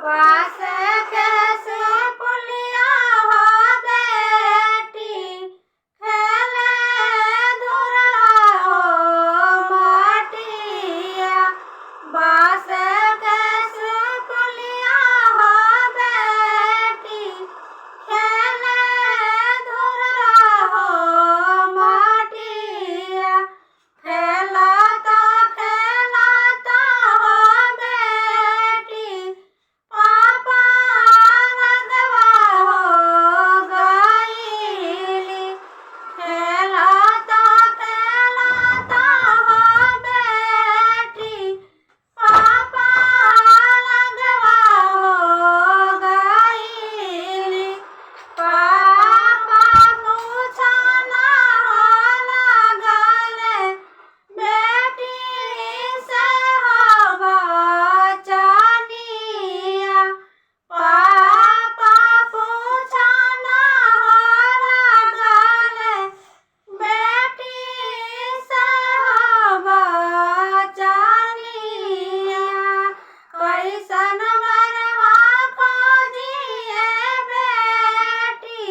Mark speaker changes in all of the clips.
Speaker 1: बास कैसे पुलिया हो बेटी खेले धुरा हो माटिया बास कैसे पुलिया हो बेटी खेले धुरा हो माटिया खेलाता खेलाता हो बेटी पापा लगवा हो गईली खेलाता खेलाता हो बेटी पापा लगवा हो गईली पापा पूछना हो लगल बेटी से हो बचनिया पापा पूछना हो लगल बेटी से हो बचनिया कैसन वरवा खोजिए बेटी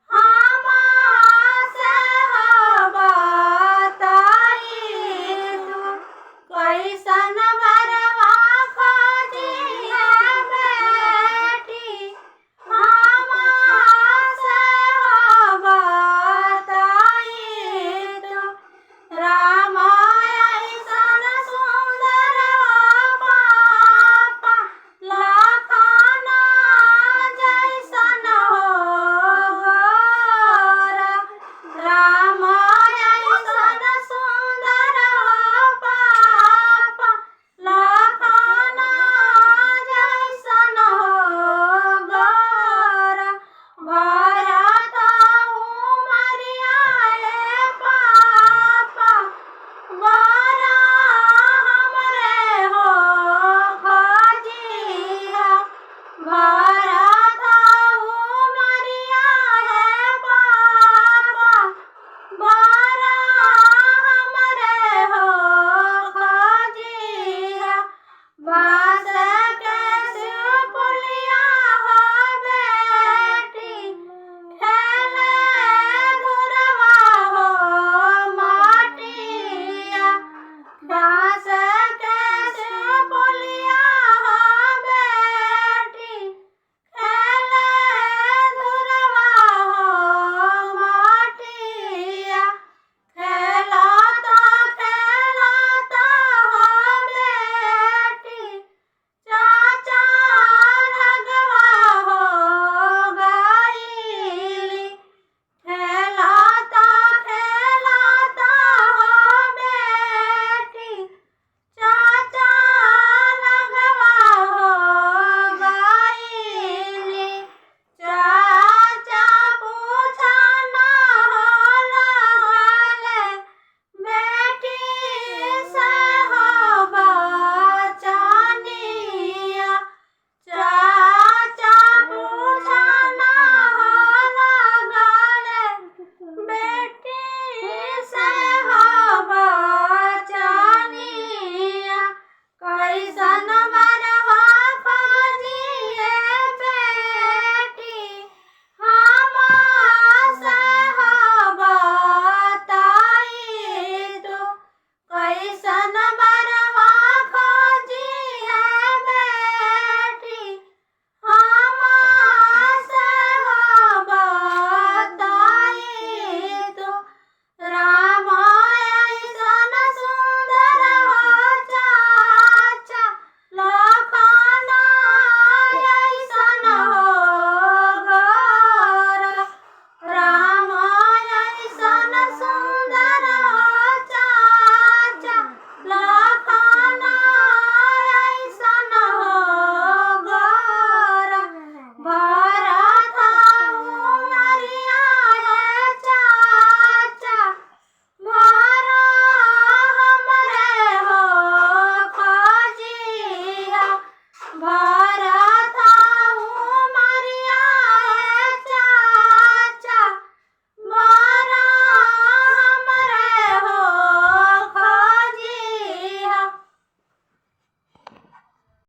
Speaker 1: हमा से हो बताई तू कैसन वरवा खोजिए बेटी हमा से हो बताई तू रामा ऐसन सुंदर पापा लखना जैसन हो गोरा रामा ऐसन सुंदर पापा लखना जैसन हो गोरा भरत उमरिया पापा बरा हमरे हो खोजिया भरत उमरिया पापा बरा हमरे हो खोजिया बास कैसे पुलिया हो बेटी खेले धुरवा हो माटिया बास कैसे पुलिया हो बेटी खेले धुरवा हो माटिया खेलाता खेलाता हो बेटी चाचा लगवा हो गईली खेलाता खेलाता हो बेटी चाचा लगवा हो गईली चाचा पूछना हो लगल बेटी से हो बचनिया चाचा पूछना हो लगल बेटी से हो बचनिया कैसन वरवा खोजिए बेटी हमा से हो बताई तू कैसन वरवा खोजिए बेटी हमा से हो बताई तू रामा ऐसन सुंदर हो चाचा लखना ऐसन हो गोरा रामा ऐसन सुंदर हो चाचा लखना ऐसन हो गोरा भरत उमरिया चाचा बरा हमरे हो खोजिया